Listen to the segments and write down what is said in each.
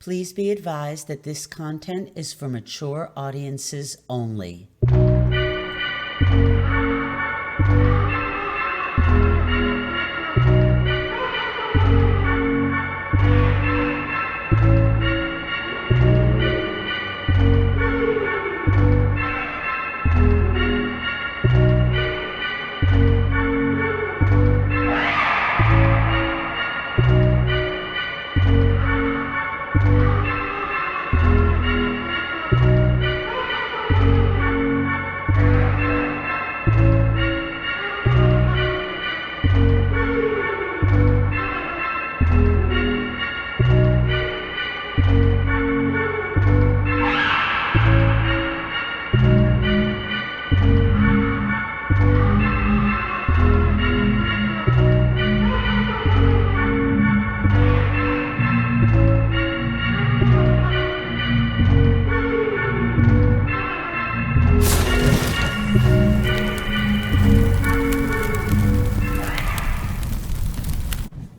Please be advised that this content is for mature audiences only.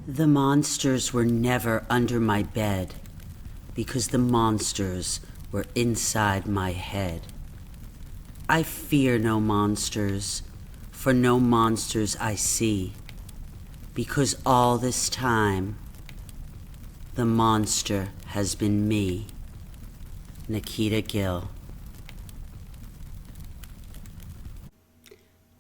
The monsters were never under my bed because the monsters were inside my head. I fear no monsters, for no monsters I see, because all this time the monster has been me. Nikita Gill.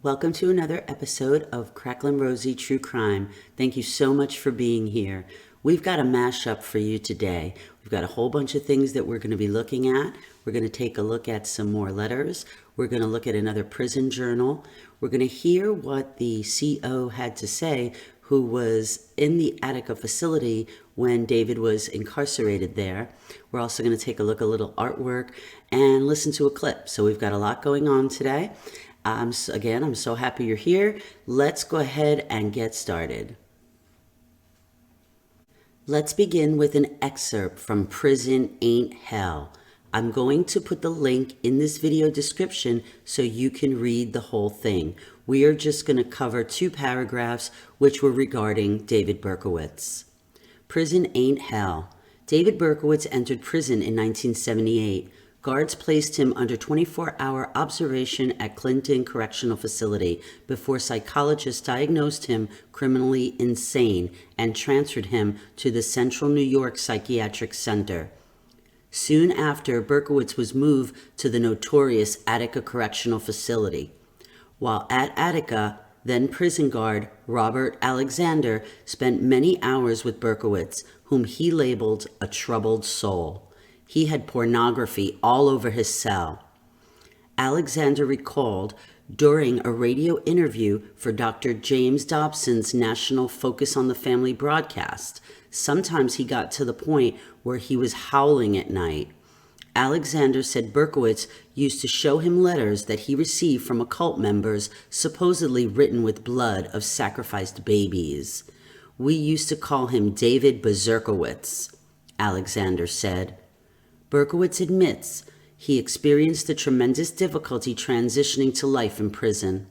Welcome to another episode of Cracklin' Rosie True Crime. Thank you so much for being here. We've got a mashup for you today. We've got a whole bunch of things that we're going to be looking at. We're going to take a look at some more letters. We're going to look at another prison journal. We're going to hear what the CO had to say, who was in the Attica facility when David was incarcerated there. We're also going to take a look at a little artwork and listen to a clip. So we've got a lot going on today. I'm so happy you're here. Let's go ahead and get started. Let's begin with an excerpt from Prison Ain't Hell. I'm going to put the link in this video description so you can read the whole thing. We are just going to cover 2 paragraphs which were regarding David Berkowitz. Prison Ain't Hell. David Berkowitz entered prison in 1978. Guards placed him under 24-hour observation at Clinton Correctional Facility before psychologists diagnosed him criminally insane and transferred him to the Central New York Psychiatric Center. Soon after, Berkowitz was moved to the notorious Attica Correctional Facility. While at Attica, then prison guard Robert Alexander spent many hours with Berkowitz, whom he labeled a troubled soul. He had pornography all over his cell. Alexander recalled during a radio interview for Dr. James Dobson's National Focus on the Family broadcast, sometimes he got to the point where he was howling at night. Alexander said Berkowitz used to show him letters that he received from occult members, supposedly written with blood of sacrificed babies. "We used to call him David Berkowitz," Alexander said. Berkowitz admits he experienced a tremendous difficulty transitioning to life in prison.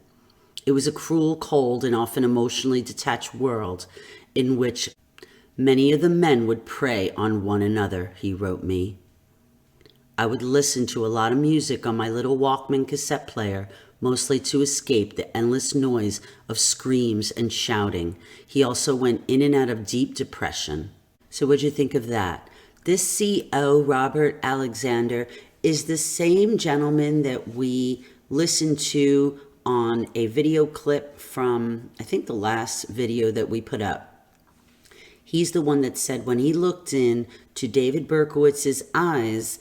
"It was a cruel, cold, and often emotionally detached world in which many of the men would prey on one another," he wrote me. "I would listen to a lot of music on my little Walkman cassette player, mostly to escape the endless noise of screams and shouting." He also went in and out of deep depression. So what'd you think of that? This CO, Robert Alexander, is the same gentleman that we listened to on a video clip from, I think, the last video that we put up. He's the one that said when he looked in to David Berkowitz's eyes,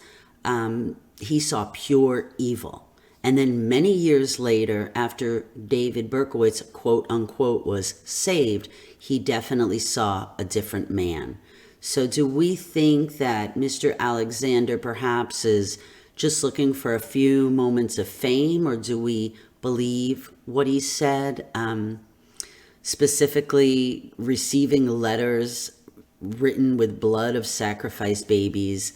he saw pure evil. And then many years later, after David Berkowitz, quote unquote, was saved, he definitely saw a different man. So do we think that Mr. Alexander perhaps is just looking for a few moments of fame, or do we believe what he said? Specifically, receiving letters written with blood of sacrificed babies.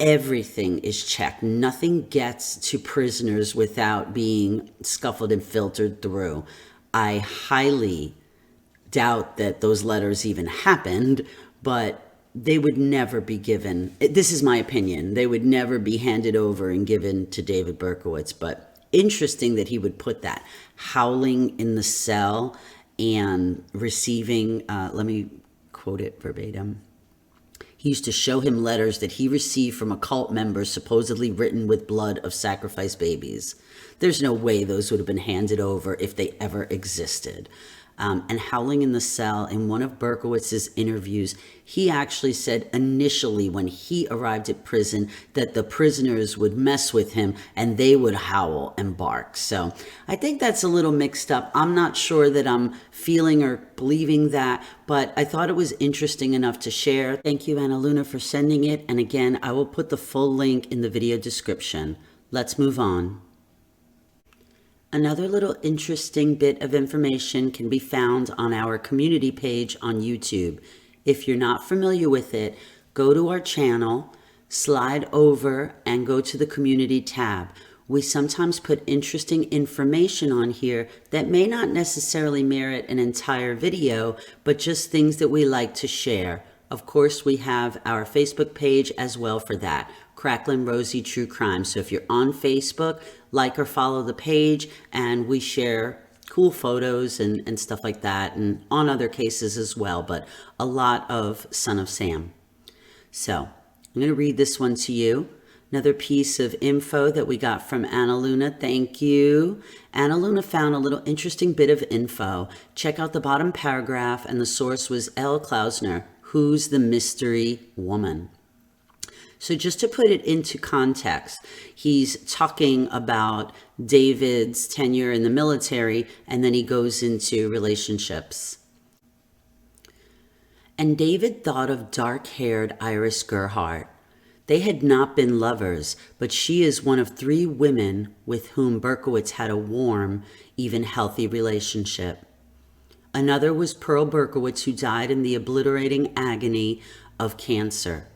Everything is checked. Nothing gets to prisoners without being scuffled and filtered through. I highly doubt that those letters even happened, but they would never be given, this is my opinion, they would never be handed over and given to David Berkowitz. But interesting that he would put that, howling in the cell and receiving, let me quote it verbatim. He used to show him letters that he received from occult members, supposedly written with blood of sacrificed babies. There's no way those would have been handed over if they ever existed. And howling in the cell, in one of Berkowitz's interviews, he actually said initially when he arrived at prison that the prisoners would mess with him and they would howl and bark. So I think that's a little mixed up. I'm not sure that I'm feeling or believing that, but I thought it was interesting enough to share. Thank you, Anna Luna, for sending it. And again, I will put the full link in the video description. Let's move on. Another little interesting bit of information can be found on our community page on YouTube. If you're not familiar with it, go to our channel, slide over, and go to the community tab. We sometimes put interesting information on here that may not necessarily merit an entire video, but just things that we like to share. Of course, we have our Facebook page as well for that, Cracklin' Rosie True Crime. So if you're on Facebook, like or follow the page, and we share cool photos and stuff like that, and on other cases as well, but a lot of Son of Sam. So I'm going to read this one to you. Another piece of info that we got from Anna Luna. Thank you. Anna Luna found a little interesting bit of info. Check out the bottom paragraph, and the source was L. Klausner. Who's the mystery woman? So just to put it into context, he's talking about David's tenure in the military, and then he goes into relationships. And David thought of dark-haired Iris Gerhardt. They had not been lovers, but she is one of 3 women with whom Berkowitz had a warm, even healthy relationship. Another was Pearl Berkowitz, who died in the obliterating agony of cancer.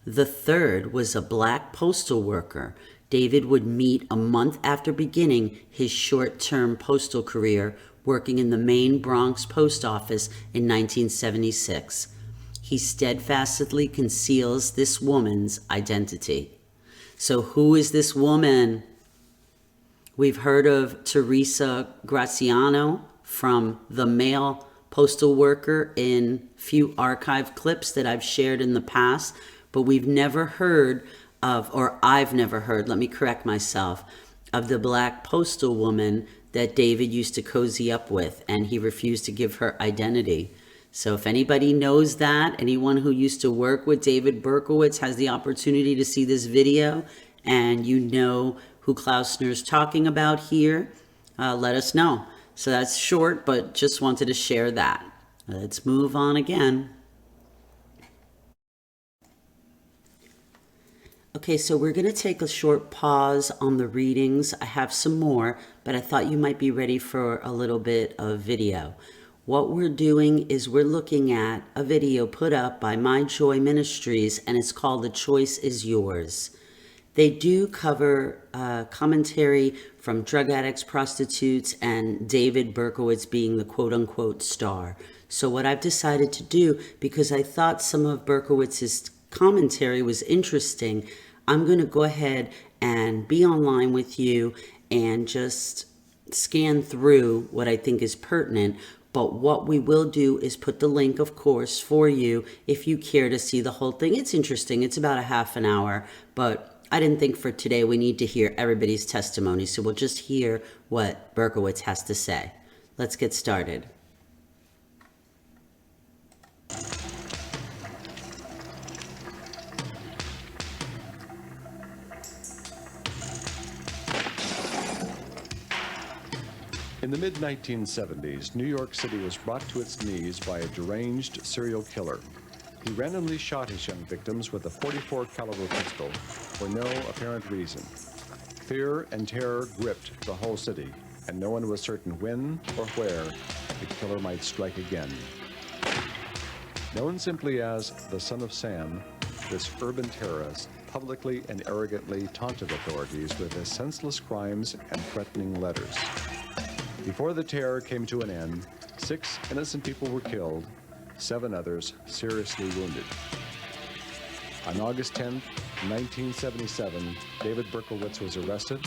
The third was a black postal worker David would meet a month after beginning his short-term postal career working in the Maine Bronx post office in 1976. He steadfastly conceals this woman's identity. So who is this woman? We've heard of Teresa Graziano from The Male Postal Worker in few archive clips that I've shared in the past, but we've never heard of, or I've never heard, let me correct myself, of the black postal woman that David used to cozy up with, and he refused to give her identity. So if anybody knows that, anyone who used to work with David Berkowitz has the opportunity to see this video, and you know who Klausner's talking about here, let us know. So that's short, but just wanted to share that. Let's move on again. Okay, so we're going to take a short pause on the readings. I have some more, but I thought you might be ready for a little bit of video. What we're doing is we're looking at a video put up by My Joy Ministries, and it's called The Choice Is Yours. They do cover commentary from drug addicts, prostitutes, and David Berkowitz being the quote-unquote star. So what I've decided to do, because I thought some of Berkowitz's commentary was interesting, I'm going to go ahead and be online with you and just scan through what I think is pertinent. But what we will do is put the link, of course, for you if you care to see the whole thing. It's interesting. It's about a half an hour, but I didn't think for today we need to hear everybody's testimony, so we'll just hear what Berkowitz has to say. Let's get started. In the mid-1970s, New York City was brought to its knees by a deranged serial killer. He randomly shot his young victims with a .44 caliber pistol for no apparent reason. Fear and terror gripped the whole city, and no one was certain when or where the killer might strike again. Known simply as the Son of Sam, this urban terrorist publicly and arrogantly taunted authorities with his senseless crimes and threatening letters. Before the terror came to an end, 6 innocent people were killed, 7 others seriously wounded. On August 10, 1977, David Berkowitz was arrested,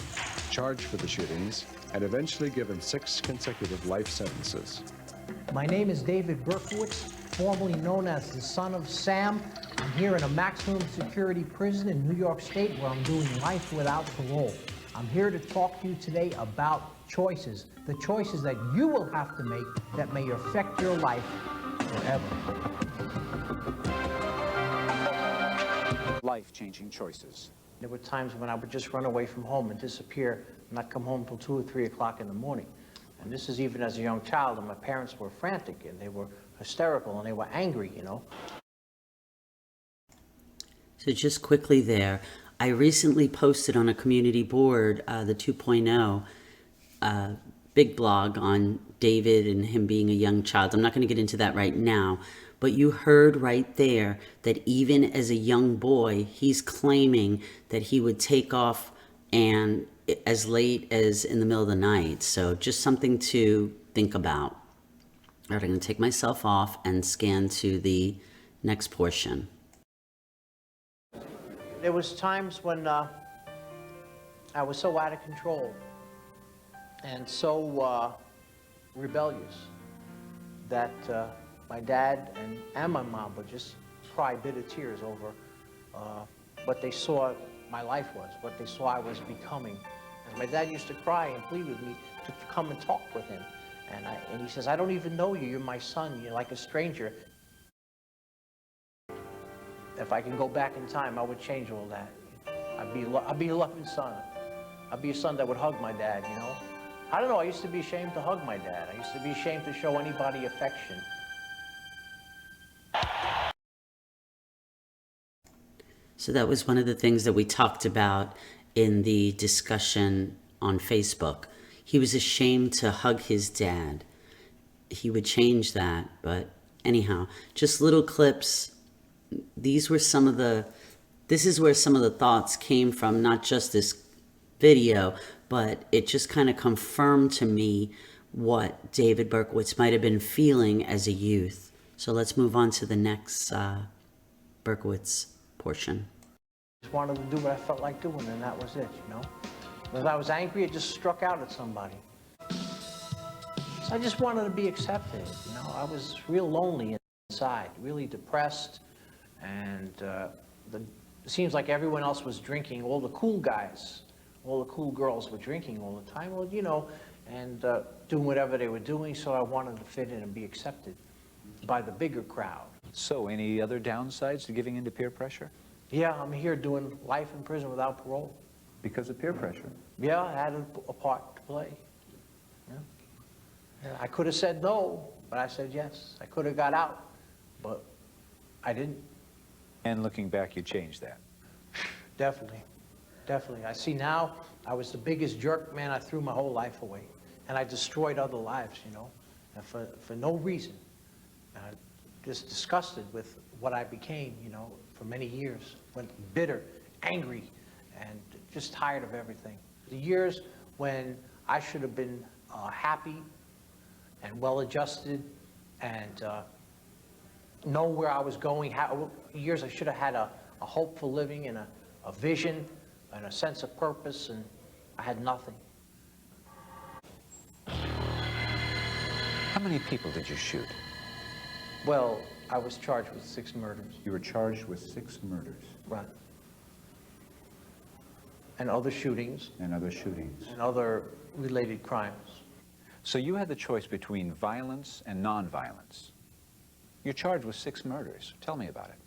charged for the shootings, and eventually given 6 consecutive life sentences. My name is David Berkowitz, formerly known as the son of Sam. I'm here in a maximum security prison in New York State where I'm doing life without parole. I'm here to talk to you today about choices, the choices that you will have to make that may affect your life forever. Life-changing choices. There were times when I would just run away from home and disappear and not come home till 2 or 3 o'clock in the morning. And this is even as a young child, and my parents were frantic and they were hysterical and they were angry, you know. So just quickly there, I recently posted on a community board, the 2.0, big blog on David and him being a young child. I'm not going to get into that right now, but you heard right there that even as a young boy, he's claiming that he would take off and as late as in the middle of the night. So just something to think about. All right, I'm going to take myself off and scan to the next portion. There was times when I was so out of control and so rebellious that my dad and my mom would just cry bitter tears over what they saw my life was, what they saw I was becoming. And my dad used to cry and plead with me to come and talk with him. And he says, I don't even know you, you're my son, you're like a stranger. If I can go back in time, I would change all that. I'd be a loving son. I'd be a son that would hug my dad, you know? I don't know, I used to be ashamed to hug my dad. I used to be ashamed to show anybody affection. So that was one of the things that we talked about in the discussion on Facebook. He was ashamed to hug his dad. He would change that, but anyhow, just little clips. This is where some of the thoughts came from, not just this video, but it just kind of confirmed to me what David Berkowitz might have been feeling as a youth. So let's move on to the next Berkowitz portion. I just wanted to do what I felt like doing, and that was it, you know? When I was angry, it just struck out at somebody. So I just wanted to be accepted, you know? I was real lonely inside, really depressed, and it seems like everyone else was drinking. All the cool guys, all the cool girls were drinking all the time, well, you know, and doing whatever they were doing, so I wanted to fit in and be accepted by the bigger crowd. So, any other downsides to giving in to peer pressure? Yeah, I'm here doing life in prison without parole. Because of peer pressure? Yeah, I had a part to play. Yeah. Yeah, I could have said no, but I said yes. I could have got out, but I didn't. And looking back, you changed that? Definitely, definitely. I see now I was the biggest jerk, man. I threw my whole life away, and I destroyed other lives, you know, and for no reason. Just disgusted with what I became, you know, for many years. Went bitter, angry, and just tired of everything. The years when I should have been happy and well-adjusted and know where I was going, years I should have had a hope for living and a vision and a sense of purpose, and I had nothing. How many people did you shoot? Well, I was charged with 6 murders. You were charged with 6 murders. Right. And other shootings. And other shootings. And other related crimes. So you had the choice between violence and nonviolence. You're charged with 6 murders. Tell me about it.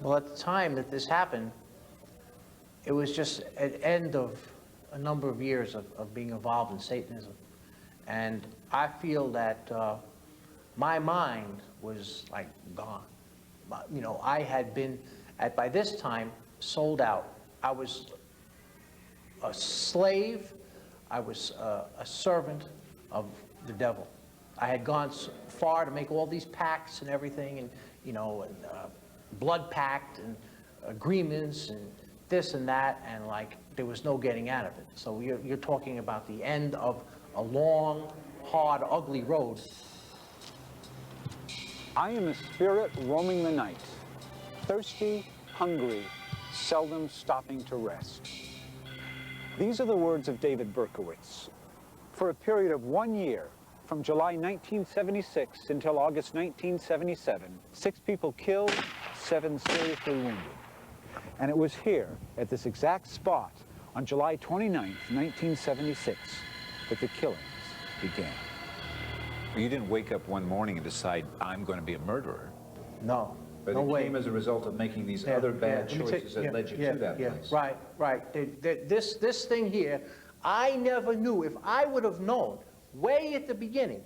Well, at the time that this happened, it was just an end of a number of years of being involved in Satanism. And I feel that my mind was like gone. You know, I had been, by this time, sold out. I was a slave. I was a servant of the devil. I had gone so far to make all these pacts and everything, and, you know, and, blood pact and agreements and this and that, and like there was no getting out of it. So you're talking about the end of a long, hard, ugly road. I am a spirit roaming the night, thirsty, hungry, seldom stopping to rest. These are the words of David Berkowitz. For a period of 1 year, from July 1976 until August 1977, 6 people killed, 7 seriously wounded. And it was here, at this exact spot, on July 29th, 1976, that the killings began. You didn't wake up one morning and decide, I'm going to be a murderer. No, But no it way. came as a result of making these other bad choices that led you to that place. Right. This thing here, I never knew. If I would have known way at the beginning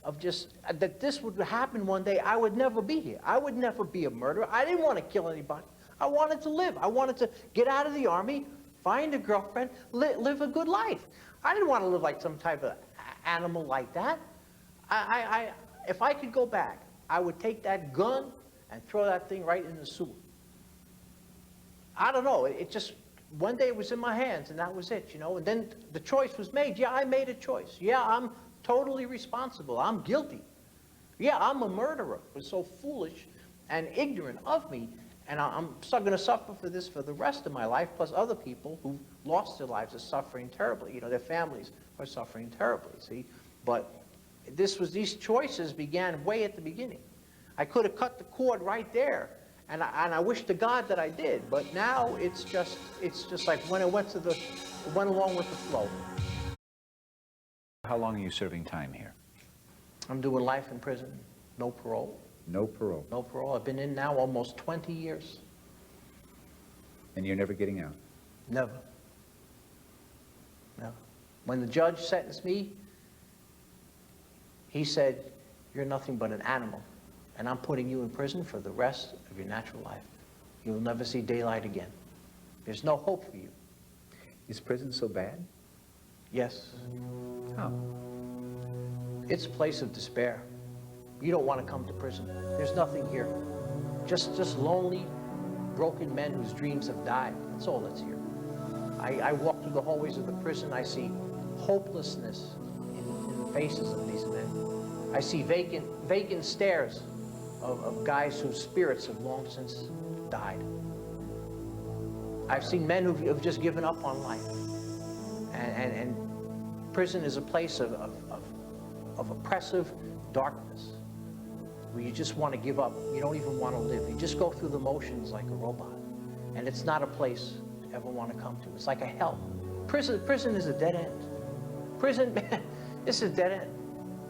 of just that this would happen one day, I would never be here. I would never be a murderer. I didn't want to kill anybody. I wanted to live. I wanted to get out of the army, find a girlfriend, live a good life. I didn't want to live like some type of animal like that. If I could go back, I would take that gun and throw that thing right in the sewer. I don't know. It just, one day it was in my hands, and that was it, you know. And then the choice was made. Yeah, I made a choice. Yeah, I'm totally responsible. I'm guilty. Yeah, I'm a murderer. It was so foolish and ignorant of me. And I'm going to suffer for this for the rest of my life, plus other people who lost their lives are suffering terribly. You know, their families are suffering terribly, see. But these choices began way at the beginning. I could have cut the cord right there, and I wish to God that I did. But now it's just like when it went along with the flow. How long are you serving time here? I'm doing life in prison, no parole. No parole. No parole. I've been in now almost 20 years. And you're never getting out? Never. Never. When the judge sentenced me, he said, "You're nothing but an animal, and I'm putting you in prison for the rest of your natural life. You'll never see daylight again. There's no hope for you." Is prison so bad? Yes. How? It's a place of despair. You don't want to come to prison. There's nothing here. Just lonely, broken men whose dreams have died. That's all that's here. I walk through the hallways of the prison. I see hopelessness in the faces of these men. I see vacant stares of guys whose spirits have long since died. I've seen men who've just given up on life. And prison is a place of oppressive darkness, where you just want to give up. You don't even want to live. You just go through the motions like a robot. And it's not a place to ever want to come to. It's like a hell. Prison is a dead end. Prison, this is a dead end.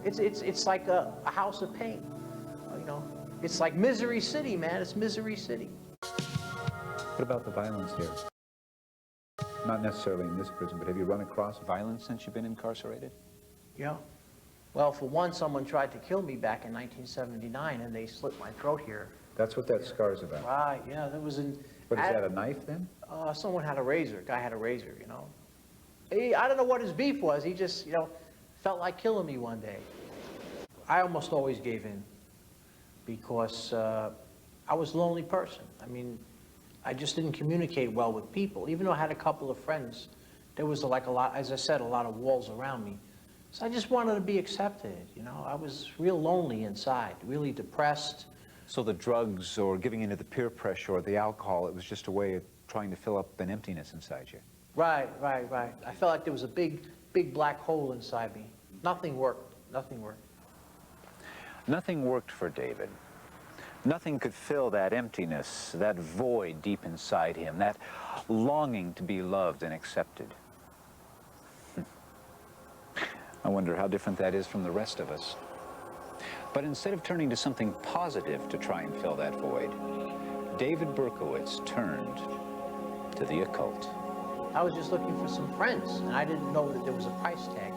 It's like a house of pain. You know, it's like Misery City, man. It's Misery City. What about the violence here? Not necessarily in this prison, but have you run across violence since you've been incarcerated? Yeah. Well, for one, someone tried to kill me back in 1979, and they slit my throat here. That's what that scar's about. Right, yeah, there was an... But is that a knife then? Someone had a razor. A guy had a razor, you know. I don't know what his beef was. He just, you know, felt like killing me one day. I almost always gave in because I was a lonely person. I mean, I just didn't communicate well with people. Even though I had a couple of friends, there was like a lot, as I said, a lot of walls around me. So I just wanted to be accepted, you know. I was real lonely inside, really depressed. So the drugs or giving into the peer pressure or the alcohol, it was just a way of trying to fill up an emptiness inside you. Right. I felt like there was a big black hole inside me. Nothing worked. Nothing worked for David. Nothing could fill that emptiness, that void deep inside him, that longing to be loved and accepted. I wonder how different that is from the rest of us. But instead of turning to something positive to try and fill that void, David Berkowitz turned to the occult. I was just looking for some friends, and I didn't know that there was a price tag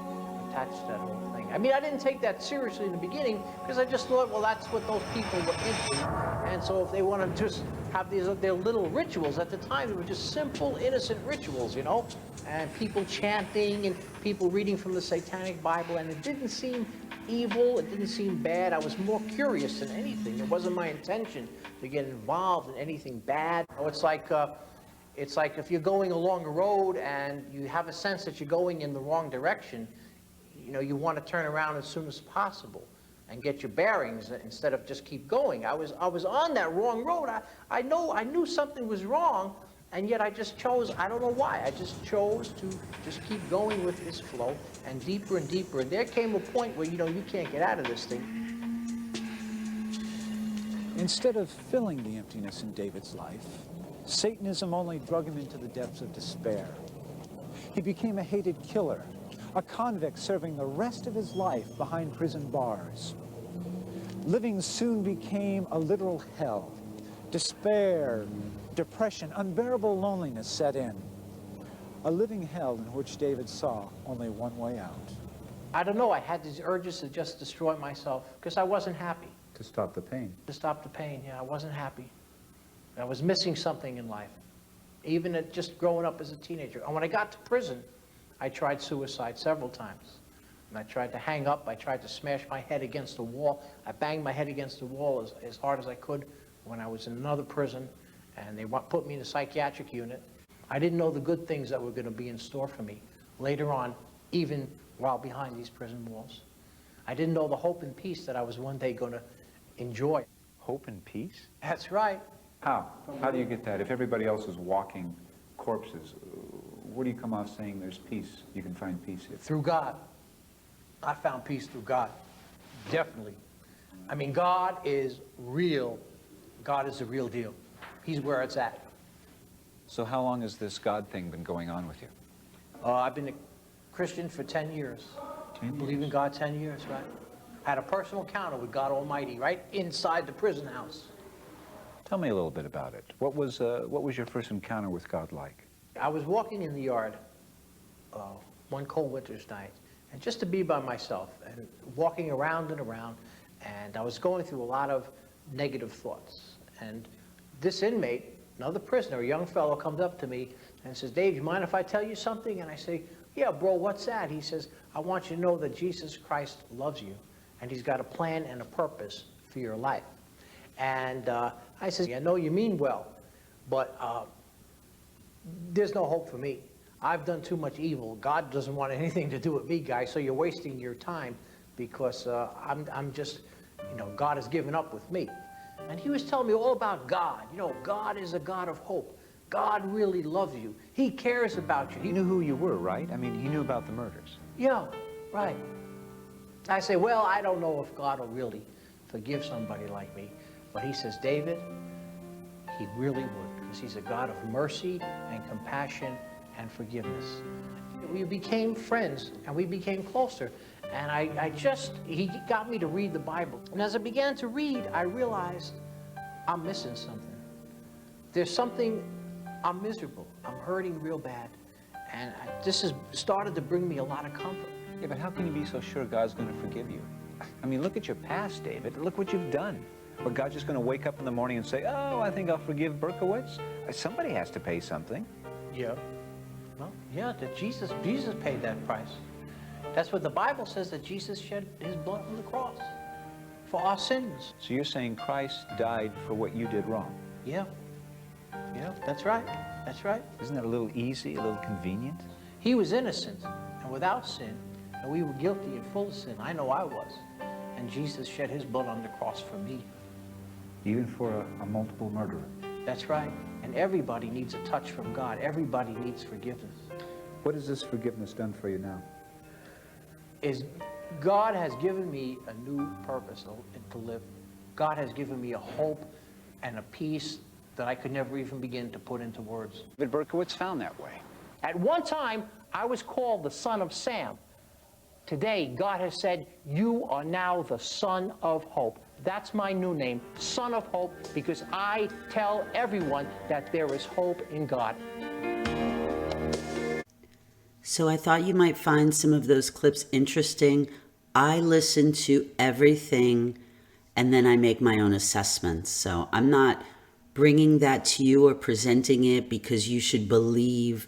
attached to that whole thing. I mean, I didn't take that seriously in the beginning because I just thought, well, that's what those people were into. And so if they want to just have their little rituals, at the time, they were just simple, innocent rituals, you know, and people chanting and people reading from the Satanic Bible, and it didn't seem evil, it didn't seem bad. I was more curious than anything. It wasn't my intention to get involved in anything bad. You know, it's like if you're going along a road and you have a sense that you're going in the wrong direction, you know, you want to turn around as soon as possible. and get your bearings instead of just keep going. I was on that wrong road. I knew something was wrong, and yet I just chose, I don't know why, I just chose to just keep going with this flow and deeper and deeper. And there came a point where, you can't get out of this thing. Instead of filling the emptiness in David's life, Satanism only drug him into the depths of despair. He became a hated killer, a convict serving the rest of his life behind prison bars. Living soon became a literal hell. Despair, depression, unbearable loneliness set in. A living hell in which David saw only one way out. I don't know, I had these urges to just destroy myself because I wasn't happy. To stop the pain. To stop the pain, yeah, I wasn't happy. I was missing something in life, even at just growing up as a teenager. And when I got to prison, I tried suicide several times. And I tried to hang up, I tried to smash my head against the wall. I banged my head against the wall as hard as I could when I was in another prison, and they put me in a psychiatric unit. I didn't know the good things that were going to be in store for me later on, even while behind these prison walls. I didn't know the hope and peace that I was one day going to enjoy. Hope and peace? That's right. How? How do you get that? If everybody else is walking corpses, where do you come off saying there's peace? You can find peace here. Through God. I found peace through God. Definitely. I mean, God is real. God is the real deal. He's where it's at. So how long has this God thing been going on with you? I've been a Christian for 10 years. 10 I believe in God 10 years, right? I had a personal encounter with God Almighty right inside the prison house. Tell me a little bit about it. What was your first encounter with God like? I was walking in the yard one cold winter's night, and just to be by myself and walking around and around, and I was going through a lot of negative thoughts. And this inmate, another prisoner, a young fellow, comes up to me and says, "Dave, you mind if I tell you something?" And I say, "Yeah, bro, what's that?" He says, "I want you to know that Jesus Christ loves you, and he's got a plan and a purpose for your life." And I said, "I know you mean well, but there's no hope for me. I've done too much evil. God doesn't want anything to do with me, guys, so you're wasting your time because I'm just, God has given up with me." And he was telling me all about God. God is a God of hope. God really loves you. He cares about you. He knew who you were, right? I mean, he knew about the murders. Yeah, right. I say, well, I don't know if God will really forgive somebody like me. But he says, David, he really would, because he's a God of mercy and compassion and forgiveness. We became friends, and we became closer. And he got me to read the Bible. And as I began to read, I realized I'm missing something. There's something, I'm miserable. I'm hurting real bad. And this has started to bring me a lot of comfort. Yeah, but how can you be so sure God's going to forgive you? I mean, look at your past, David. Look what you've done. But God's just going to wake up in the morning and say, "Oh, I think I'll forgive Berkowitz." Somebody has to pay something. Yeah. Well, yeah, Jesus paid that price. That's what the Bible says, that Jesus shed his blood on the cross for our sins. So you're saying Christ died for what you did wrong? Yeah. Yeah, that's right. That's right. Isn't that a little easy, a little convenient? He was innocent and without sin, and we were guilty and full of sin. I know I was. And Jesus shed his blood on the cross for me. Even for a multiple murderer? That's right. And everybody needs a touch from God. Everybody needs forgiveness. What has this forgiveness done for you now? God has given me a new purpose to live. God has given me a hope and a peace that I could never even begin to put into words. David Berkowitz found that way. At one time, I was called the son of Sam. Today, God has said, you are now the son of hope. That's my new name, Son of Hope, because I tell everyone that there is hope in God. So I thought you might find some of those clips interesting. I listen to everything and then I make my own assessments. So I'm not bringing that to you or presenting it because you should believe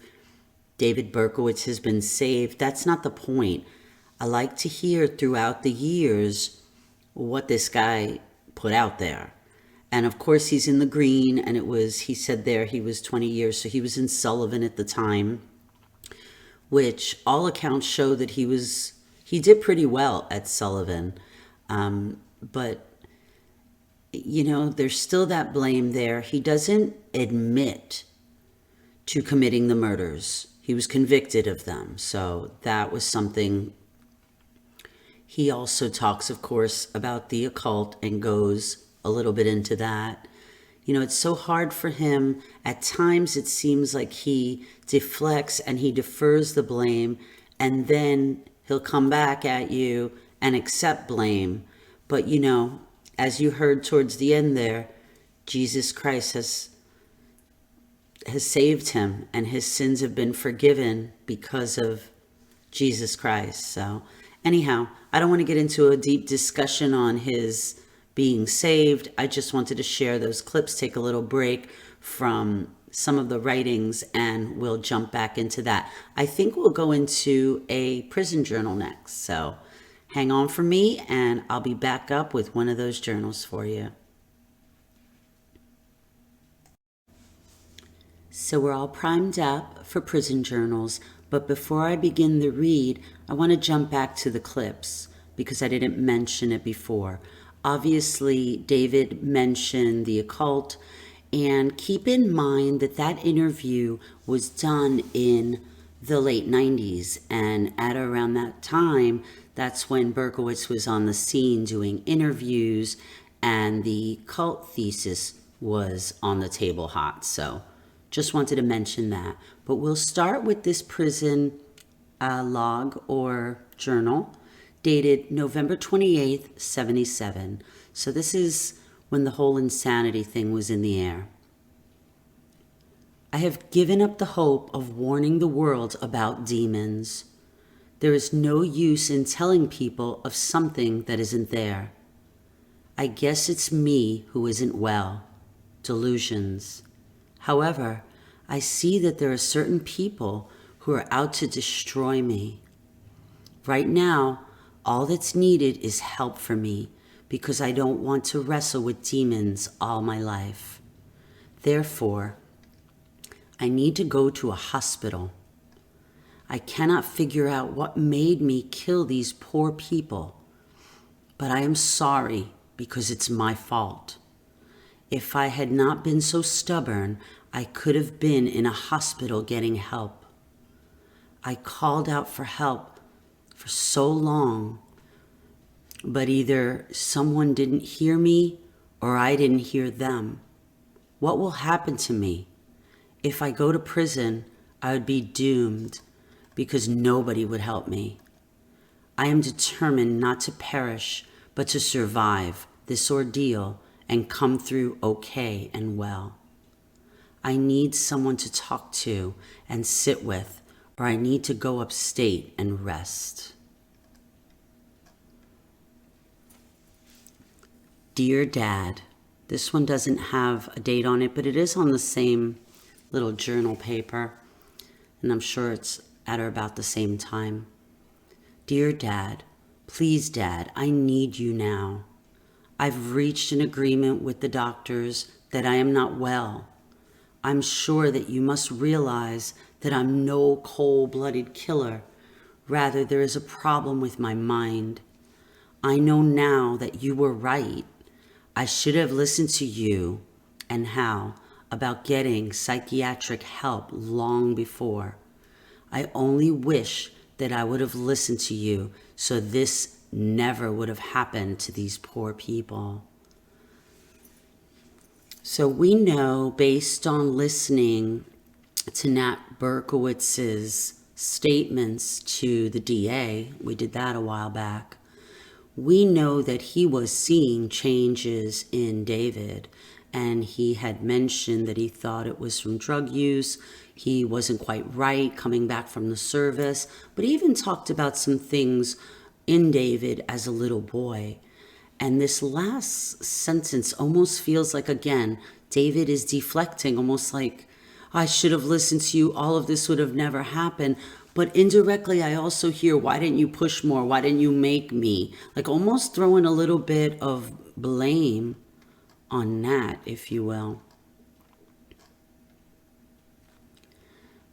David Berkowitz has been saved. That's not the point. I like to hear throughout the years what this guy put out there. And of course he's in the green, and he said there he was 20 years, so he was in Sullivan at the time, which all accounts show that he did pretty well at Sullivan. But, you know, there's still that blame there. He doesn't admit to committing the murders. He was convicted of them. So that was something. He also talks, of course, about the occult and goes a little bit into that. You know, it's so hard for him. At times it seems like he deflects and he defers the blame, and then he'll come back at you and accept blame. But, you know, as you heard towards the end there, Jesus Christ has saved him, and his sins have been forgiven because of Jesus Christ. So anyhow, I don't want to get into a deep discussion on his being saved. I just wanted to share those clips, take a little break from some of the writings, and we'll jump back into that. I think we'll go into a prison journal next. So hang on for me, and I'll be back up with one of those journals for you. So we're all primed up for prison journals, but before I begin the read, I want to jump back to the clips because I didn't mention it before. Obviously, David mentioned the occult, and keep in mind that that interview was done in the late 90s, and at around that time, that's when Berkowitz was on the scene doing interviews, and the cult thesis was on the table hot. So just wanted to mention that. But we'll start with this prison log or journal dated November 28th, 77. So this is when the whole insanity thing was in the air. I have given up the hope of warning the world about demons. There is no use in telling people of something that isn't there. I guess it's me who isn't well. Delusions. However, I see that there are certain people who are out to destroy me. Right now, all that's needed is help for me because I don't want to wrestle with demons all my life. Therefore, I need to go to a hospital. I cannot figure out what made me kill these poor people, but I am sorry because it's my fault. If I had not been so stubborn, I could have been in a hospital getting help. I called out for help for so long, but either someone didn't hear me or I didn't hear them. What will happen to me? If I go to prison, I would be doomed because nobody would help me. I am determined not to perish, but to survive this ordeal and come through okay and well. I need someone to talk to and sit with, or I need to go upstate and rest. Dear Dad, this one doesn't have a date on it, but it is on the same little journal paper, and I'm sure it's at or about the same time. Dear Dad, please Dad, I need you now. I've reached an agreement with the doctors that I am not well. I'm sure that you must realize that I'm no cold-blooded killer. Rather, there is a problem with my mind. I know now that you were right. I should have listened to you and Hal about getting psychiatric help long before. I only wish that I would have listened to you so this never would have happened to these poor people. So we know, based on listening to Nat Berkowitz's statements to the DA, we did that a while back, we know that he was seeing changes in David, and he had mentioned that he thought it was from drug use. He wasn't quite right coming back from the service, but he even talked about some things in David as a little boy. And this last sentence almost feels like, again, David is deflecting, almost like, I should have listened to you, all of this would have never happened. But indirectly, I also hear, why didn't you push more? Why didn't you make me? Like almost throwing a little bit of blame on Nat, if you will.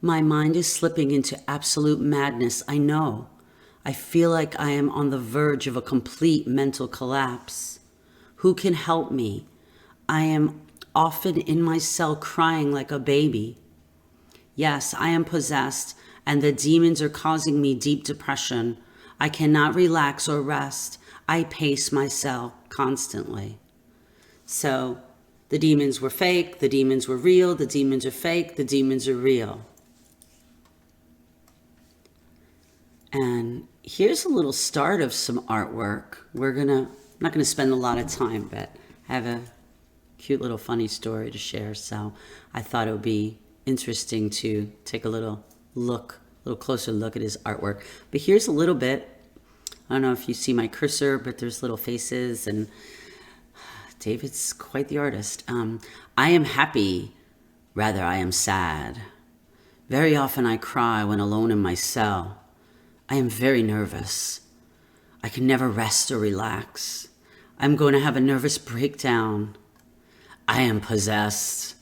My mind is slipping into absolute madness, I know. I feel like I am on the verge of a complete mental collapse. Who can help me? I am often in my cell crying like a baby. Yes, I am possessed, and the demons are causing me deep depression. I cannot relax or rest. I pace my cell constantly. So the demons were fake, the demons were real, the demons are fake, the demons are real. And here's a little start of some artwork. I'm not gonna spend a lot of time, but I have a cute little funny story to share. So I thought it would be interesting to take a little closer look at his artwork. But here's a little bit. I don't know if you see my cursor, but there's little faces, and David's quite the artist. I am happy, rather I am sad. Very often I cry when alone in my cell. I am very nervous. I can never rest or relax. I'm going to have a nervous breakdown. I am possessed.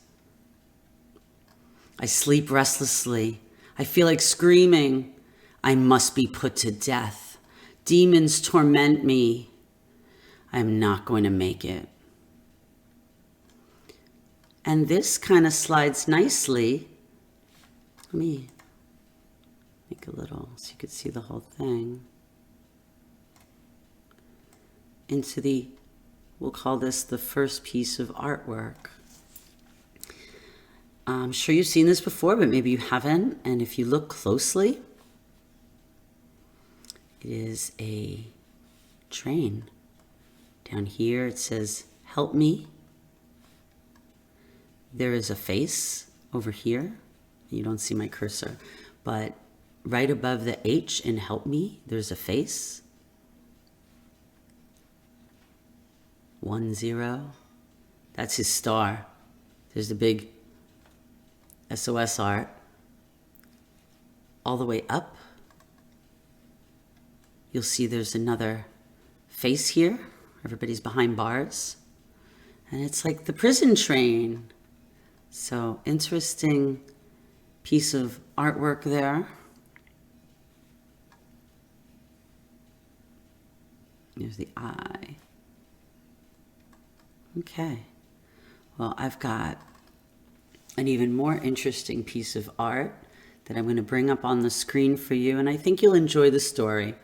I sleep restlessly. I feel like screaming. I must be put to death. Demons torment me. I am not going to make it. And this kind of slides nicely. Let me make a little so you could see the whole thing. Into we'll call this the first piece of artwork. I'm sure you've seen this before, but maybe you haven't. And if you look closely, it is a train. Down here it says, "Help me." There is a face over here. You don't see my cursor, but right above the H in "help me," there's a face. 10. That's his star. There's the big SOS art. All the way up, you'll see there's another face here. Everybody's behind bars. And it's like the prison train. So interesting piece of artwork there. There's the eye. Okay. Well, I've got an even more interesting piece of art that I'm going to bring up on the screen for you, and I think you'll enjoy the story.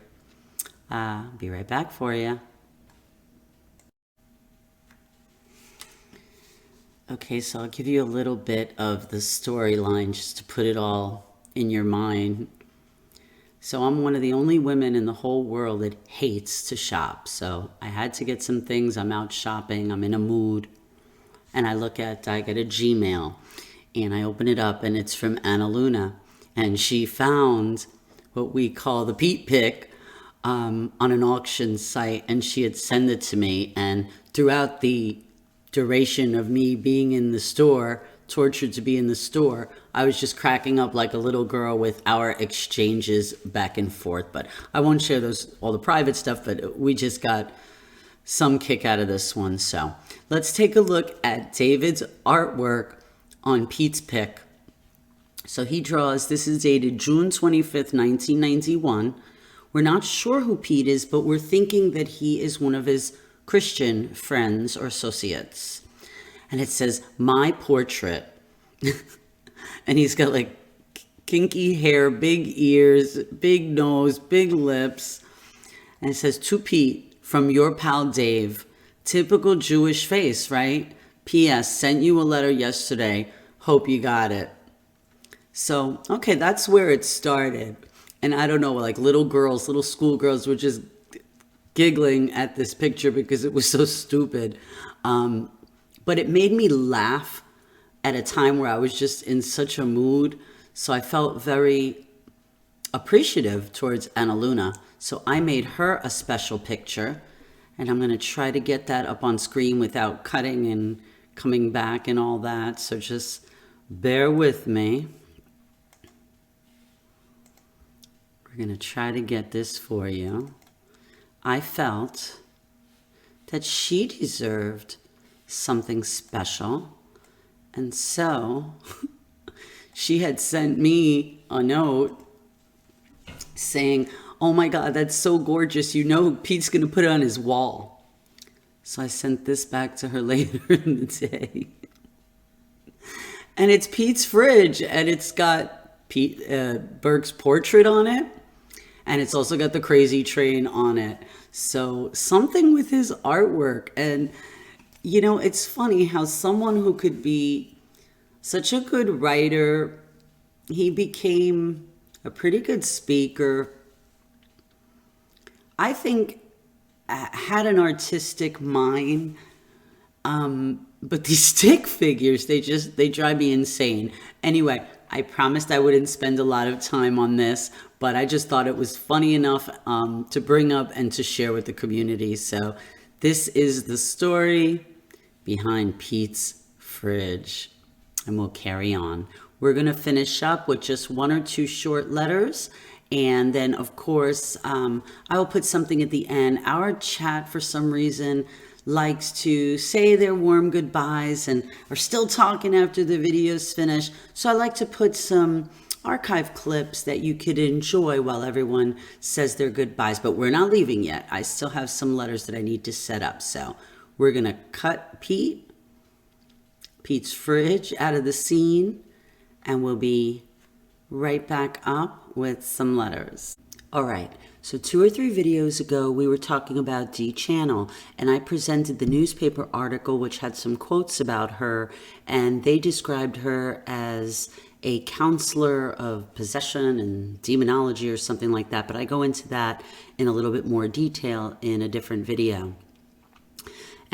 I'll be right back for you. Okay, so I'll give you a little bit of the storyline just to put it all in your mind. So I'm one of the only women in the whole world that hates to shop. So I had to get some things. I'm out shopping. I'm in a mood. And I get a Gmail. And I open it up, and it's from Anna Luna. And she found what we call the Pete pick on an auction site. And she had sent it to me. And throughout the duration of me being in the store, tortured to be in the store, I was just cracking up like a little girl with our exchanges back and forth. But I won't share all the private stuff, but we just got some kick out of this one. So let's take a look at David's artwork on Pete's pick. So he draws, this is dated June 25th, 1991. We're not sure who Pete is, but we're thinking that he is one of his Christian friends or associates. And it says, "My portrait." And he's got like kinky hair, big ears, big nose, big lips. And it says, "To Pete, from your pal Dave." Typical Jewish face, right? "P.S. Sent you a letter yesterday. Hope you got it." So, okay, that's where it started. And I don't know, like little schoolgirls were just giggling at this picture because it was so stupid. But it made me laugh at a time where I was just in such a mood. So I felt very appreciative towards Anna Luna. So I made her a special picture, and I'm going to try to get that up on screen without cutting and coming back and all that. So just bear with me. We're going to try to get this for you. I felt that she deserved something special, and so she had sent me a note saying, Oh my God, that's so gorgeous. You know, Pete's going to put it on his wall. So I sent this back to her later in the day. And it's Pete's fridge, and it's got Berk's portrait on it. And it's also got the crazy train on it. So something with his artwork. And, you know, it's funny how someone who could be such a good writer, he became a pretty good speaker. I think had an artistic mind. But these stick figures, they drive me insane. Anyway, I promised I wouldn't spend a lot of time on this, but I just thought it was funny enough to bring up and to share with the community. So this is the story behind Pete's fridge, and we'll carry on. We're going to finish up with just one or two short letters. And then, of course, I will put something at the end. Our chat, for some reason, likes to say their warm goodbyes and are still talking after the video's finished. So I like to put some archive clips that you could enjoy while everyone says their goodbyes. But we're not leaving yet. I still have some letters that I need to set up. So we're going to cut Pete's fridge out of the scene, and we'll be right back up with some letters. All right, so 2 or 3 videos ago, we were talking about Dee Channel, and I presented the newspaper article which had some quotes about her, and they described her as a counselor of possession and demonology or something like that, but I go into that in a little bit more detail in a different video.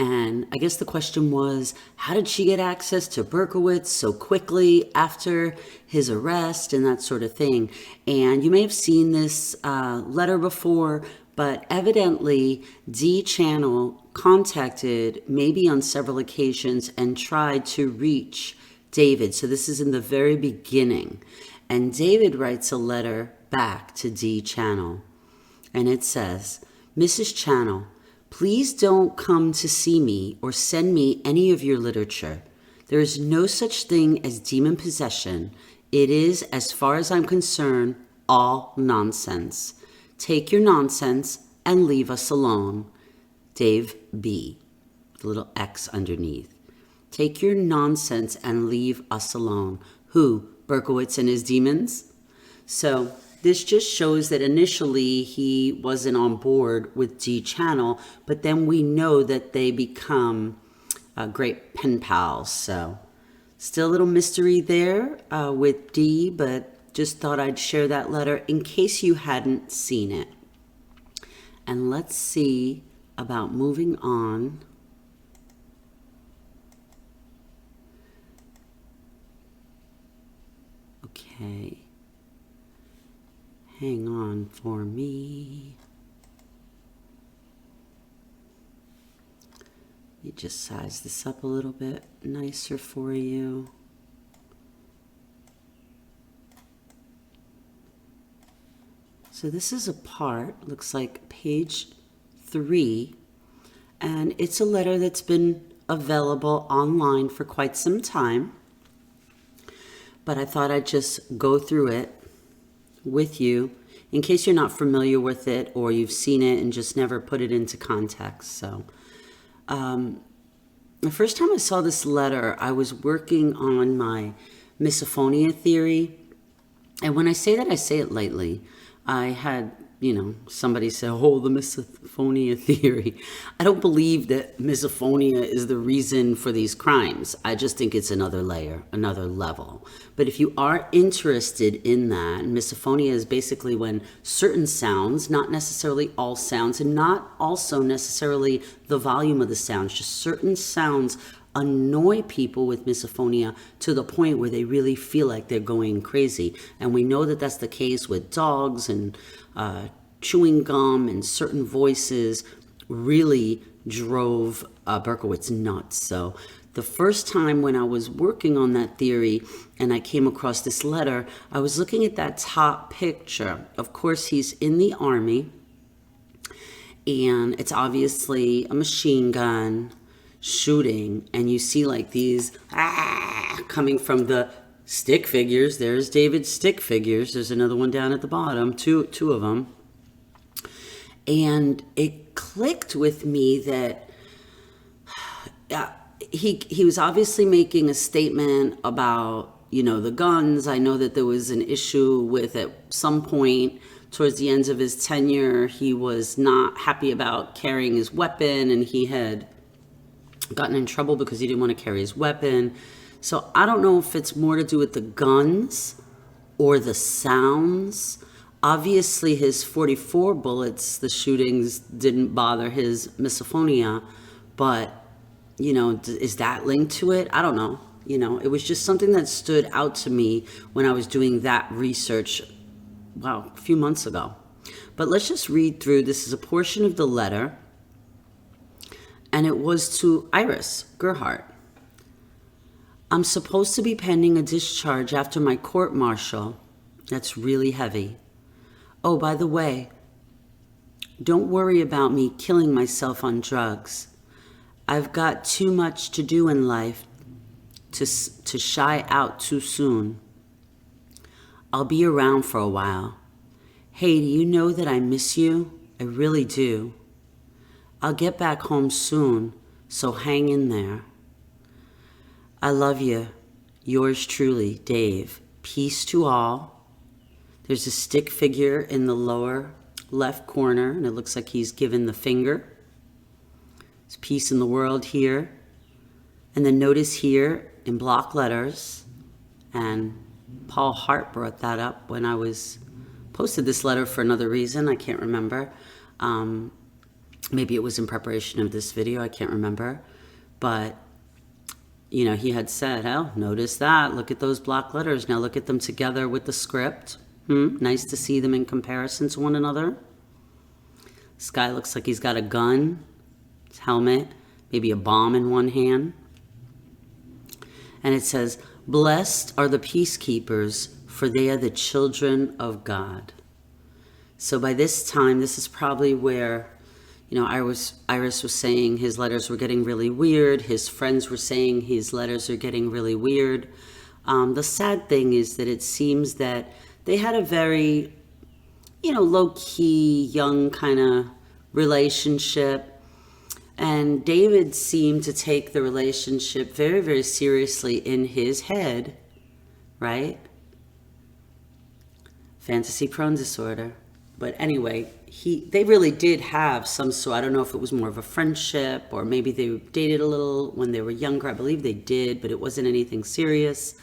And I guess the question was, how did she get access to Berkowitz so quickly after his arrest and that sort of thing? And you may have seen this letter before, but evidently Dee Channel contacted, maybe on several occasions, and tried to reach David. So this is in the very beginning. And David writes a letter back to Dee Channel. And it says, "Mrs. Channel, please don't come to see me or send me any of your literature. There is no such thing as demon possession. It is, as far as I'm concerned, all nonsense. Take your nonsense and leave us alone. Dave B." With a little X underneath. Take your nonsense and leave us alone. Who? Berkowitz and his demons? So this just shows that initially he wasn't on board with Dee Channel, but then we know that they become great pen pals. So still a little mystery there with Dee, but just thought I'd share that letter in case you hadn't seen it. And let's see about moving on. Okay. Hang on for me. Let me just size this up a little bit nicer for you. So this is a part, looks like page 3, and it's a letter that's been available online for quite some time. But I thought I'd just go through it with you in case you're not familiar with it or you've seen it and just never put it into context. So the first time I saw this letter, I was working on my misophonia theory. And when I say that, I say it lightly. I had, somebody say, oh, the misophonia theory. I don't believe that misophonia is the reason for these crimes. I just think it's another layer, another level. But if you are interested in that, misophonia is basically when certain sounds, not necessarily all sounds, and not also necessarily the volume of the sounds, just certain sounds annoy people with misophonia to the point where they really feel like they're going crazy. And we know that that's the case with dogs and chewing gum, and certain voices really drove Berkowitz nuts. So the first time when I was working on that theory and I came across this letter, I was looking at that top picture. Of course, he's in the army, and it's obviously a machine gun shooting, and you see like these coming from the stick figures. There's David's stick figures. There's another one down at the bottom, two of them. And it clicked with me that he was obviously making a statement about, you know, the guns. I know that there was an issue with, at some point towards the end of his tenure, he was not happy about carrying his weapon, and he had gotten in trouble because he didn't want to carry his weapon. So I don't know if it's more to do with the guns or the sounds. Obviously his 44 bullets, the shootings didn't bother his misophonia, but, you know, is that linked to it? I don't know. You know, it was just something that stood out to me when I was doing that research, wow, a few months ago. But let's just read through. This is a portion of the letter, and it was to Iris Gerhardt. I'm supposed to be pending a discharge after my court-martial. That's really heavy. Oh, by the way, don't worry about me killing myself on drugs. I've got too much to do in life to shy out too soon. I'll be around for a while. Hey, do you know that I miss you? I really do. I'll get back home soon, so hang in there. I love you. Yours truly, Dave. Peace to all. There's a stick figure in the lower left corner, and it looks like he's given the finger. There's peace in the world here. And then notice here in block letters, and Paul Hart brought that up when I posted this letter for another reason. I can't remember. Maybe it was in preparation of this video. I can't remember. But, you know, he had said, oh, notice that. Look at those block letters. Now look at them together with the script. Nice to see them in comparison to one another. This guy looks like he's got a gun, his helmet, maybe a bomb in one hand. And it says, blessed are the peacekeepers, for they are the children of God. So by this time, this is probably where, you know, Iris was saying his letters were getting really weird. His friends were saying his letters are getting really weird. The sad thing is that it seems that they had a very, you know, low-key, young kind of relationship. And David seemed to take the relationship very, very seriously in his head, right? Fantasy-prone disorder. But anyway, they really did have some sort, I don't know if it was more of a friendship or maybe they dated a little when they were younger. I believe they did, but it wasn't anything serious.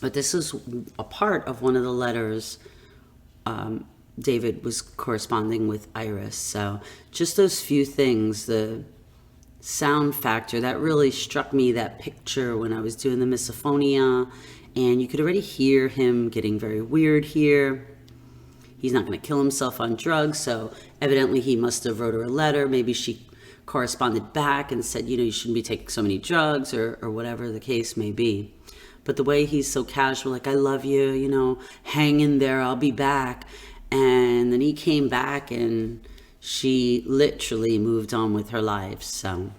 But this is a part of one of the letters David was corresponding with Iris. So just those few things, the sound factor, that really struck me, that picture when I was doing the misophonia. And you could already hear him getting very weird here. He's not going to kill himself on drugs, so evidently he must have wrote her a letter. Maybe she corresponded back and said, you know, you shouldn't be taking so many drugs or whatever the case may be. But the way he's so casual, like, I love you, you know, hang in there, I'll be back. And then he came back and she literally moved on with her life. So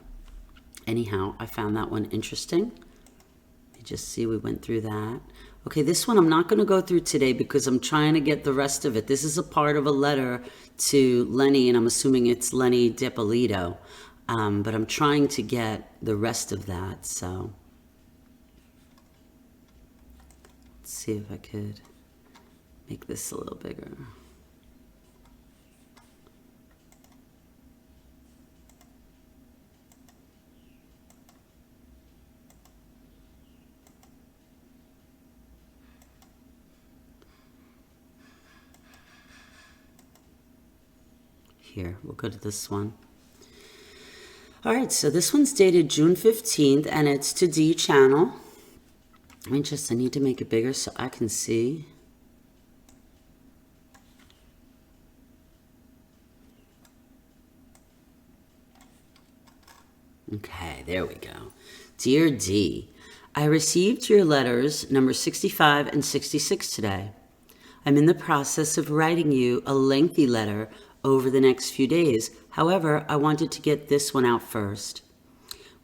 anyhow, I found that one interesting. You just see we went through that. Okay, this one I'm not going to go through today because I'm trying to get the rest of it. This is a part of a letter to Lenny, and I'm assuming it's Lenny DiPolito. But I'm trying to get the rest of that, so let's see if I could make this a little bigger. Here, we'll go to this one. All right, so this one's dated June 15th, and it's to D channel. I need to make it bigger so I can see. Okay, there we go. Dear D, I received your letters number 65 and 66 today. I'm in the process of writing you a lengthy letter over the next few days. However, I wanted to get this one out first.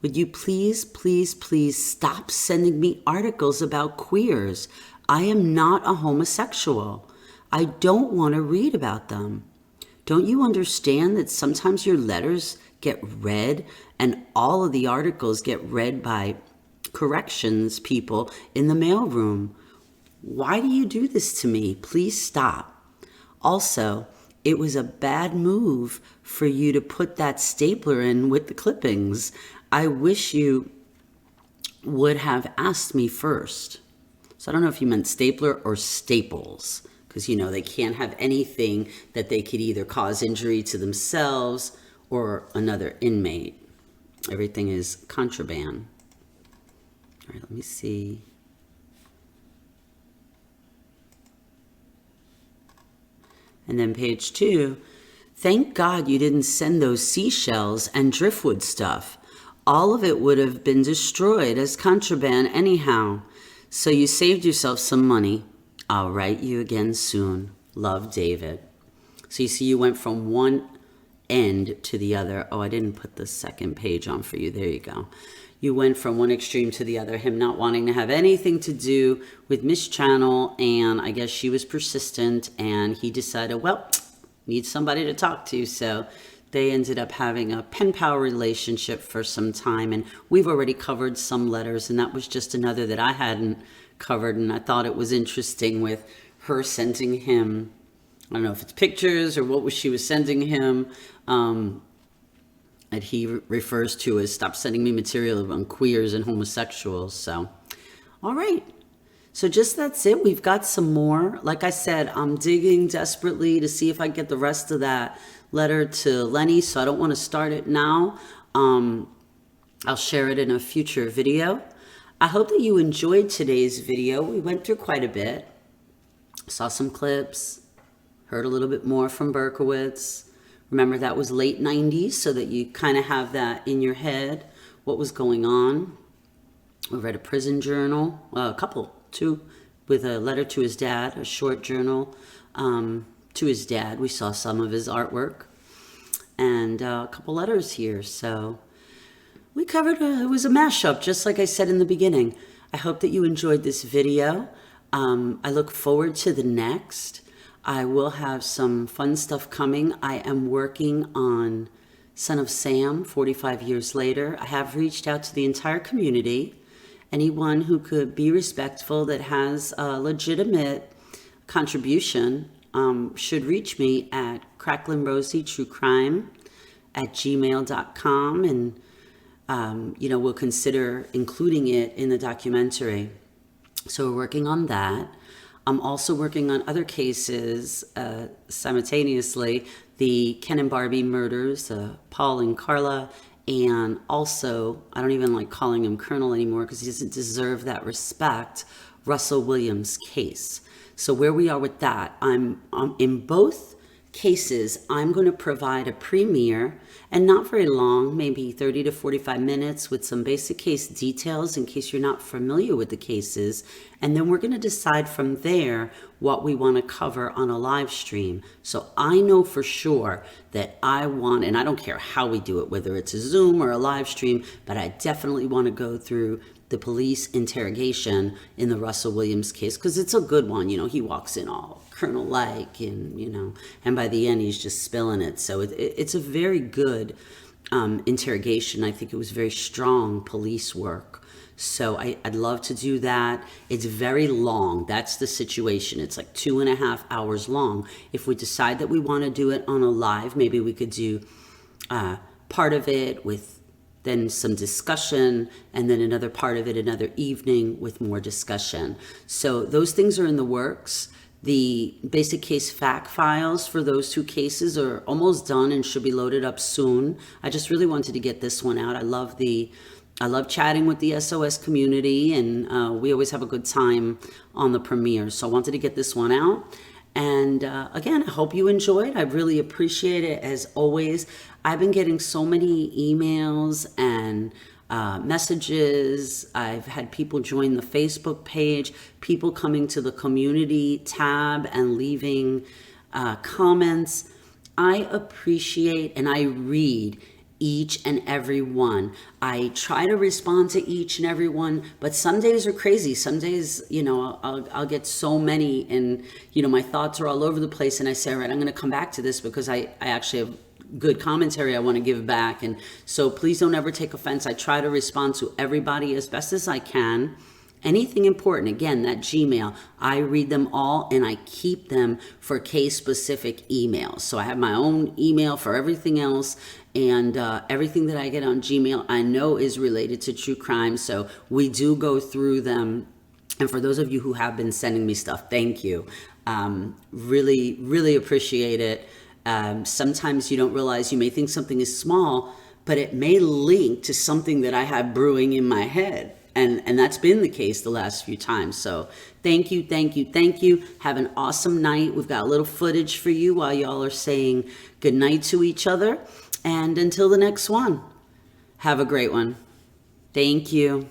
Would you please, please, please stop sending me articles about queers? I am not a homosexual. I don't want to read about them. Don't you understand that sometimes your letters get read and all of the articles get read by corrections people in the mailroom? Why do you do this to me? Please stop. Also, it was a bad move for you to put that stapler in with the clippings. I wish you would have asked me first. So I don't know if you meant stapler or staples, because, you know, they can't have anything that they could either cause injury to themselves or another inmate. Everything is contraband. All right, let me see. And then page 2, thank God you didn't send those seashells and driftwood stuff. All of it would have been destroyed as contraband anyhow. So you saved yourself some money. I'll write you again soon. Love, David. So you see you went from one end to the other. Oh, I didn't put the second page on for you. There you go. You went from one extreme to the other, him not wanting to have anything to do with Miss Channel, and I guess she was persistent, and he decided, well, need somebody to talk to, so they ended up having a pen pal relationship for some time, and we've already covered some letters, and that was just another that I hadn't covered, and I thought it was interesting with her sending him, I don't know if it's pictures or what she was sending him, that he refers to as stop sending me material on queers and homosexuals. So, all right. So just that's it. We've got some more. Like I said, I'm digging desperately to see if I get the rest of that letter to Lenny. So I don't want to start it now. I'll share it in a future video. I hope that you enjoyed today's video. We went through quite a bit. Saw some clips, heard a little bit more from Berkowitz. Remember, that was late 90s, so that you kind of have that in your head, what was going on. We read a prison journal, a couple, two, with a letter to his dad, a short journal to his dad. We saw some of his artwork and a couple letters here. So we covered, it was a mashup, just like I said in the beginning. I hope that you enjoyed this video. I look forward to the next. I will have some fun stuff coming. I am working on Son of Sam, 45 years later. I have reached out to the entire community. Anyone who could be respectful, that has a legitimate contribution, should reach me at cracklinrosieTrueCrime@gmail.com, and we'll consider including it in the documentary. So we're working on that. I'm also working on other cases simultaneously, the Ken and Barbie murders, Paul and Carla, and also, I don't even like calling him Colonel anymore because he doesn't deserve that respect, Russell Williams' case. So where we are with that, I'm in both cases, I'm going to provide a premiere, and not very long, maybe 30 to 45 minutes, with some basic case details in case you're not familiar with the cases. And then we're going to decide from there what we want to cover on a live stream. So I know for sure that I want, and I don't care how we do it, whether it's a Zoom or a live stream, but I definitely want to go through the police interrogation in the Russell Williams case, because it's a good one. You know, he walks in all Colonel-like, and and by the end he's just spilling it. So it's a very good interrogation. I think it was very strong police work. So I'd love to do that. It's very long. That's the situation. It's like 2.5 hours long. If we decide that we want to do it on a live, maybe we could do part of it with then some discussion, and then another part of it another evening with more discussion. So those things are in the works. The basic case fact files for those two cases are almost done and should be loaded up soon. I just really wanted to get this one out. I love chatting with the SOS community, and we always have a good time on the premiere. So I wanted to get this one out. And again, I hope you enjoyed. I really appreciate it, as always. I've been getting so many emails and messages. I've had people join the Facebook page, people coming to the community tab and leaving comments. I appreciate and I read each and every one. I try to respond to each and every one, but some days are crazy. Some days, you know, I'll get so many and, you know, my thoughts are all over the place and I say, all right, I'm going to come back to this because I actually have good commentary I want to give back. And so please don't ever take offense. I try to respond to everybody as best as I can. Anything important, again, that Gmail, I read them all and I keep them for case-specific emails. So I have my own email for everything else, and everything that I get on Gmail I know is related to true crime, so we do go through them. And for those of you who have been sending me stuff, thank you. Really, really appreciate it. Sometimes you don't realize, you may think something is small, but it may link to something that I have brewing in my head. And that's been the case the last few times. So thank you, thank you, thank you. Have an awesome night. We've got a little footage for you while y'all are saying goodnight to each other. And until the next one, have a great one. Thank you.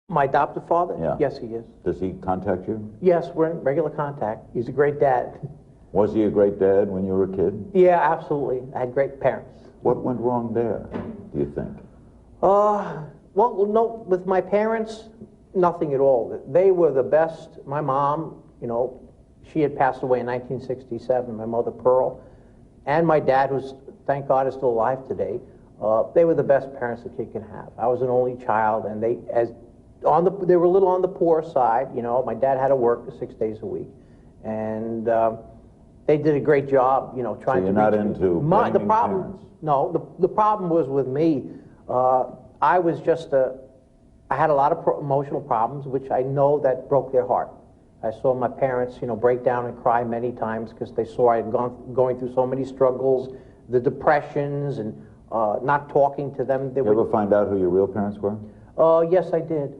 My adoptive father? Yeah. Yes, he is. Does he contact you? Yes, we're in regular contact. He's a great dad. Was he a great dad when you were a kid? Yeah, absolutely. I had great parents. What went wrong there, do you think? Well, no, with my parents, nothing at all. They were the best. My mom, you know, she had passed away in 1967, my mother Pearl, and my dad, who's, thank God, is still alive today. They were the best parents a kid can have. I was an only child, and they were a little on the poor side. You know, my dad had to work 6 days a week, and they did a great job, you know, trying to. So you're not into blaming parents? No, the problem was with me. I was just I had a lot of emotional problems, which I know that broke their heart. I saw my parents, you know, break down and cry many times because they saw I had going through so many struggles, the depressions, and not talking to them. You ever find out who your real parents were? Yes, I did.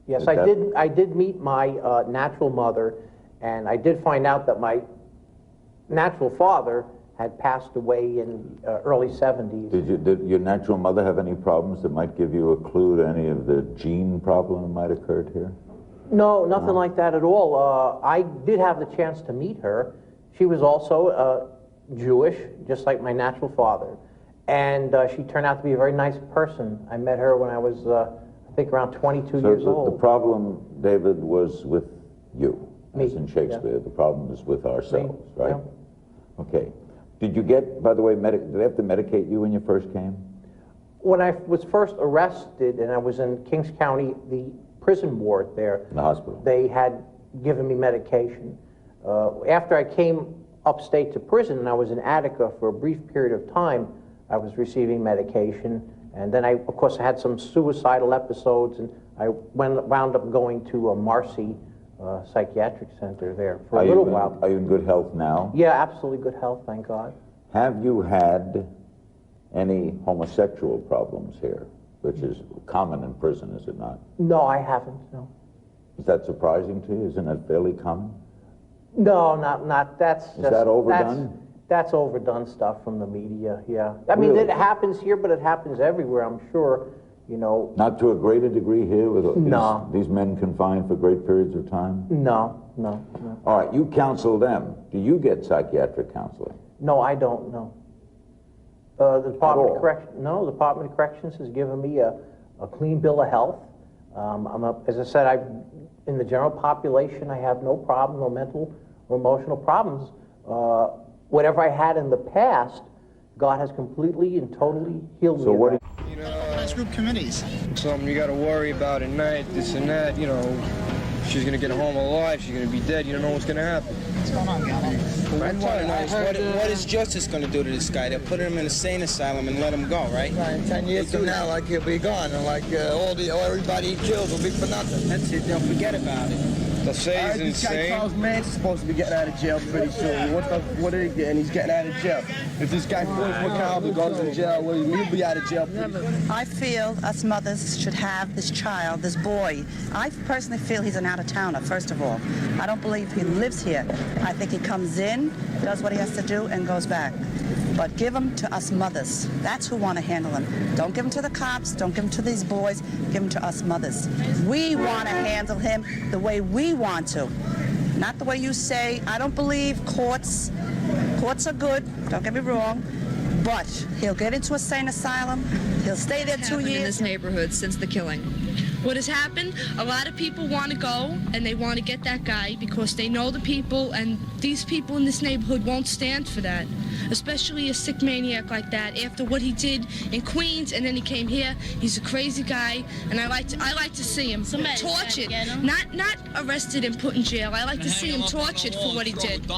Yes, I did meet my natural mother, and I did find out that my natural father had passed away in early 70s. Did your natural mother have any problems that might give you a clue to any of the gene problem that might have occurred here? No, nothing like that at all. I did have the chance to meet her. She was also Jewish, just like my natural father. And she turned out to be a very nice person. I met her when I was, I think, around 22 years old. The problem, David, was with you, Me, as in Shakespeare. Yeah. The problem is with ourselves, Me, right? Yeah. Okay. Did you get, by the way, did they have to medicate you when you first came? When I was first arrested, and I was in Kings County, the prison ward there. In the hospital. They had given me medication. After I came upstate to prison, and I was in Attica for a brief period of time, I was receiving medication. And then of course, I had some suicidal episodes, and I wound up going to a Marcy psychiatric center there for a little while. Are you in good health now? Yeah, absolutely good health, thank God. Have you had any homosexual problems here, which is common in prison, is it not? No, I haven't, no. Is that surprising to you? Isn't that fairly common? No, not that's just... Is that overdone? That's overdone stuff from the media, yeah. I mean, it happens here, but it happens everywhere, I'm sure, you know. Not to a greater degree here with these men confined for great periods of time? No. All right, you counsel them. Do you get psychiatric counseling? No, I don't, no. The Department of Corrections has given me a clean bill of health. As I said, in the general population, I have no problem, no mental or emotional problems. Whatever I had in the past, God has completely and totally healed me. So what? You know, organized group committees. Something you got to worry about at night, this and that. You know, she's gonna get home alive. She's gonna be dead. You don't know what's gonna happen. What's going on, Gallo? What is justice going to do to this guy? They'll put him in an insane asylum and let him go, right? Right, 10 years from now, like he'll be gone, and like everybody he kills will be for nothing. That's it. They'll forget about it. They'll say he's insane. This guy Charles Manson's supposed to be getting out of jail pretty soon. What did he get? And he's getting out of jail. If this guy 44 caliber goes to jail, he'll be out of jail pretty soon. I feel us mothers should have this child, this boy. I personally feel he's an out-of-towner, first of all. I don't believe he lives here. I think he comes in, does what he has to do, and goes back. But give him to us mothers. That's who want to handle him. Don't give him to the cops. Don't give him to these boys. Give him to us mothers. We want to handle him the way we want to. not the way you say. I don't believe courts are good, don't get me wrong, but he'll get into a sane asylum. He'll stay there 2 years. In this neighborhood since the killing. What has happened, a lot of people want to go and they want to get that guy because they know the people, and these people in this neighborhood won't stand for that, especially a sick maniac like that. After what he did in Queens and then he came here, he's a crazy guy, and I like to see him tortured, not arrested and put in jail. I like to see him tortured for what he did.